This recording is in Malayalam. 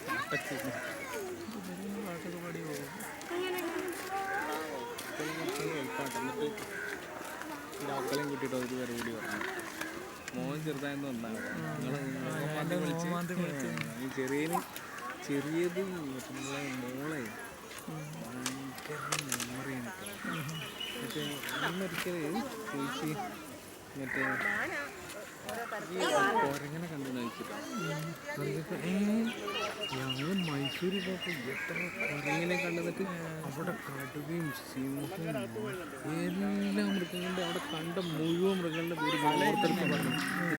പാട്ടൊക്കെ പാടി പോകും. പാട്ട് എന്നിട്ട് മക്കളെയും കൂട്ടിയിട്ട് ഒരു പേര് കൂടി പറഞ്ഞു. മോൻ ചെറുതായെന്ന് വന്നാണ് ചെറിയത് നമ്മളെ മോളെ ഭയങ്കര മെമ്മറിയാണ്. മറ്റേ അന്നൊരിക്കൽ ചേച്ചി മറ്റേ കൊരങ്ങനെ കണ്ടു നയിച്ചിട്ട് ഞങ്ങൾ മൈസൂരിൽ പോയപ്പോൾ എത്ര കൊരങ്ങനെ കണ്ടെന്നിട്ട് അവിടെ കടുവയും സിംഹവും എല്ലാ മൃഗങ്ങളുടെ അവിടെ കണ്ട മുഴുവൻ മൃഗങ്ങളുടെ പേര് ഓർത്തെടുത്ത് പറഞ്ഞു.